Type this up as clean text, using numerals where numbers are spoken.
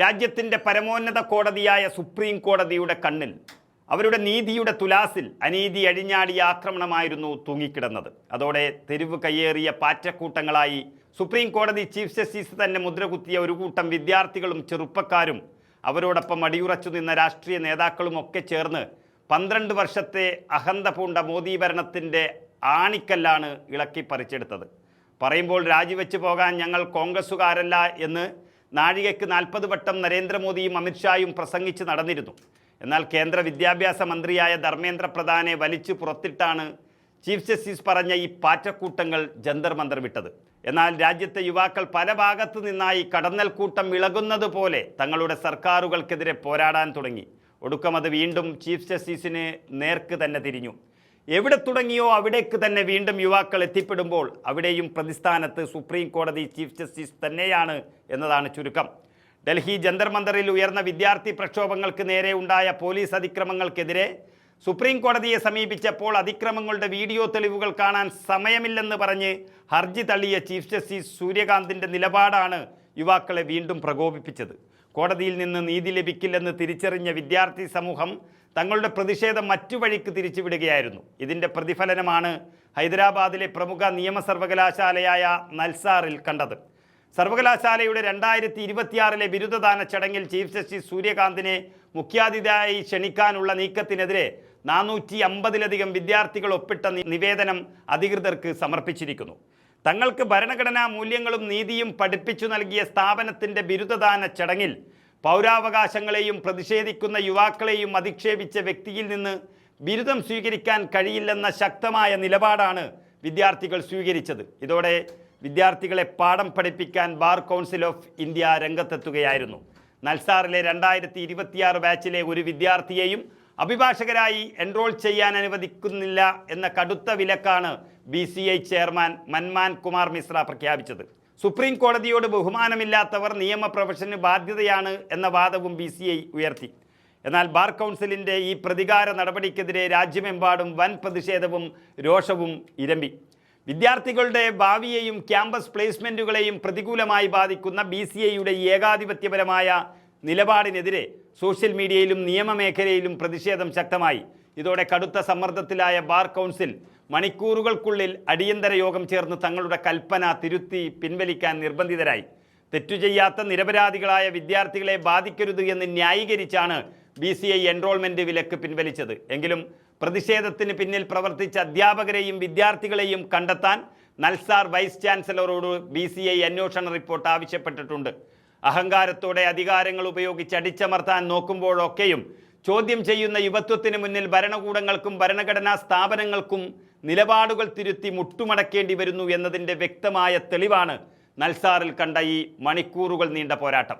രാജ്യത്തിൻ്റെ പരമോന്നത കോടതിയായ സുപ്രീം കോടതിയുടെ കണ്ണിൽ, അവരുടെ നീതിയുടെ തുലാസിൽ അനീതി അഴിഞ്ഞാടിയ ആക്രമണമായിരുന്നു തൂങ്ങിക്കിടന്നത്. അതോടെ തെരുവ് കയ്യേറിയ പാറ്റക്കൂട്ടങ്ങളായി സുപ്രീം കോടതി ചീഫ് ജസ്റ്റിസ് തന്നെ മുദ്രകുത്തിയ ഒരു കൂട്ടം വിദ്യാർത്ഥികളും ചെറുപ്പക്കാരും അവരോടൊപ്പം അടിയുറച്ചു നിന്ന രാഷ്ട്രീയ നേതാക്കളും ഒക്കെ ചേർന്ന് 12 വർഷത്തെ അഹന്ത പൂണ്ട മോദി ഭരണത്തിൻ്റെ ആണിക്കല്ലാണ് ഇളക്കി പറിച്ചെടുത്തത്. പറയുമ്പോൾ രാജിവെച്ച് പോകാൻ ഞങ്ങൾ കോൺഗ്രസ്സുകാരല്ല എന്ന് നാഴികയ്ക്ക് 40 വട്ടം നരേന്ദ്രമോദിയും അമിത്ഷായും പ്രസംഗിച്ച് നടന്നിരുന്നു. എന്നാൽ കേന്ദ്ര വിദ്യാഭ്യാസ മന്ത്രിയായ ധർമ്മേന്ദ്ര പ്രധാനെ വലിച്ചു പുറത്തിട്ടാണ് ചീഫ് ജസ്റ്റിസ് പറഞ്ഞ ഈ പാറ്റക്കൂട്ടങ്ങൾ ജന്തർ മന്ദർ വിട്ടത്. എന്നാൽ രാജ്യത്തെ യുവാക്കൾ പല ഭാഗത്തു നിന്നായി കടന്നൽ കൂട്ടം ഇളകുന്നത് പോലെ തങ്ങളുടെ സർക്കാരുകൾക്കെതിരെ പോരാടാൻ തുടങ്ങി. ഒടുക്കം അത് വീണ്ടും ചീഫ് ജസ്റ്റിസിന് നേർക്ക് തന്നെ തിരിഞ്ഞു. എവിടെ തുടങ്ങിയോ അവിടേക്ക് തന്നെ വീണ്ടും യുവാക്കൾ എത്തിപ്പെടുമ്പോൾ അവിടെയും പ്രതിസ്ഥാനത്ത് സുപ്രീം കോടതി ചീഫ് ജസ്റ്റിസ് തന്നെയാണ് എന്നതാണ് ചുരുക്കം. ഡൽഹി ജന്തർ മന്ദറിൽ ഉയർന്ന വിദ്യാർത്ഥി പ്രക്ഷോഭങ്ങൾക്ക് നേരെ ഉണ്ടായ പോലീസ് അതിക്രമങ്ങൾക്കെതിരെ സുപ്രീം കോടതിയെ സമീപിച്ചപ്പോൾ അതിക്രമങ്ങളുടെ വീഡിയോ തെളിവുകൾ കാണാൻ സമയമില്ലെന്ന് പറഞ്ഞ് ഹർജി തള്ളിയ ചീഫ് ജസ്റ്റിസ് സൂര്യകാന്തിൻ്റെ നിലപാടാണ് യുവാക്കളെ വീണ്ടും പ്രകോപിപ്പിച്ചത്. കോടതിയിൽ നിന്ന് നീതി ലഭിക്കില്ലെന്ന് തിരിച്ചറിഞ്ഞ വിദ്യാർത്ഥി സമൂഹം തങ്ങളുടെ പ്രതിഷേധം മറ്റു വഴിക്ക് തിരിച്ചുവിടുകയായിരുന്നു. ഇതിൻ്റെ പ്രതിഫലനമാണ് ഹൈദരാബാദിലെ പ്രമുഖ നിയമ സർവകലാശാലയായ നൽസാറിൽ കണ്ടത്. സർവകലാശാലയുടെ 2026 ബിരുദദാന ചടങ്ങിൽ ചീഫ് ജസ്റ്റിസ് സൂര്യകാന്തിനെ മുഖ്യാതിഥിയായി ക്ഷണിക്കാനുള്ള നീക്കത്തിനെതിരെ 450-ലധികം വിദ്യാർത്ഥികൾ ഒപ്പിട്ട നിവേദനം അധികൃതർക്ക് സമർപ്പിച്ചിരിക്കുന്നു. തങ്ങൾക്ക് ഭരണഘടനാ മൂല്യങ്ങളും നീതിയും പഠിപ്പിച്ചു നൽകിയ സ്ഥാപനത്തിൻ്റെ ബിരുദദാന ചടങ്ങിൽ പൗരാവകാശങ്ങളെയും പ്രതിഷേധിക്കുന്ന യുവാക്കളെയും അധിക്ഷേപിച്ച വ്യക്തിയിൽ നിന്ന് ബിരുദം സ്വീകരിക്കാൻ കഴിയില്ലെന്ന ശക്തമായ നിലപാടാണ് വിദ്യാർത്ഥികൾ സ്വീകരിച്ചത്. ഇതോടെ വിദ്യാർത്ഥികളെ പാഠം പഠിപ്പിക്കാൻ ബാർ കൗൺസിൽ ഓഫ് ഇന്ത്യ രംഗത്തെത്തുകയായിരുന്നു. നൽസാറിലെ 2026 ബാച്ചിലെ ഒരു വിദ്യാർത്ഥിയെയും അഭിഭാഷകരായി എൻറോൾ ചെയ്യാൻ അനുവദിക്കുന്നില്ല എന്ന കടുത്ത വിലക്കാണ് BCI ചെയർമാൻ മൻമാൻ കുമാർ മിശ്ര പ്രഖ്യാപിച്ചത്. സുപ്രീം കോടതിയോട് ബഹുമാനമില്ലാത്തവർ നിയമ പ്രൊഫഷന് ബാധ്യതയാണ് എന്ന വാദവും BCI ഉയർത്തി. എന്നാൽ ബാർ കൗൺസിലിൻ്റെ ഈ പ്രതികാര നടപടിക്കെതിരെ രാജ്യമെമ്പാടും വൻ പ്രതിഷേധവും രോഷവും ഇരമ്പി. വിദ്യാർത്ഥികളുടെ ഭാവിയെയും ക്യാമ്പസ് പ്ലേസ്മെൻറ്റുകളെയും പ്രതികൂലമായി ബാധിക്കുന്ന BCIയുടെ ഏകാധിപത്യപരമായ നിലപാടിനെതിരെ സോഷ്യൽ മീഡിയയിലും നിയമമേഖലയിലും പ്രതിഷേധം ശക്തമായി. ഇതോടെ കടുത്ത സമ്മർദ്ദത്തിലായ ബാർ കൗൺസിൽ മണിക്കൂറുകൾക്കുള്ളിൽ അടിയന്തര യോഗം ചേർന്ന് തങ്ങളുടെ കൽപ്പന തിരുത്തി പിൻവലിക്കാൻ നിർബന്ധിതരായി. തെറ്റു ചെയ്യാത്ത നിരപരാധികളായ വിദ്യാർത്ഥികളെ ബാധിക്കരുത് എന്ന് ന്യായീകരിച്ചാണ് BCI എൻറോൾമെൻറ്റ് വിലക്ക് പിൻവലിച്ചത്. എങ്കിലും പ്രതിഷേധത്തിന് പിന്നിൽ പ്രവർത്തിച്ച അധ്യാപകരെയും വിദ്യാർത്ഥികളെയും കണ്ടെത്താൻ നൽസാർ വൈസ് ചാൻസലറോട് BCI അന്വേഷണ റിപ്പോർട്ട് ആവശ്യപ്പെട്ടിട്ടുണ്ട്. അഹങ്കാരത്തോടെ അധികാരങ്ങൾ ഉപയോഗിച്ച് അടിച്ചമർത്താൻ നോക്കുമ്പോഴൊക്കെയും ചോദ്യം ചെയ്യുന്ന യുവത്വത്തിന് മുന്നിൽ ഭരണകൂടങ്ങൾക്കും ഭരണഘടനാ സ്ഥാപനങ്ങൾക്കും നിലപാടുകൾ തിരുത്തി മുട്ടുമടക്കേണ്ടി വരുന്നു എന്നതിൻ്റെ വ്യക്തമായ തെളിവാണ് നൽസാറിൽ കണ്ട ഈ മണിക്കൂറുകൾ നീണ്ട പോരാട്ടം.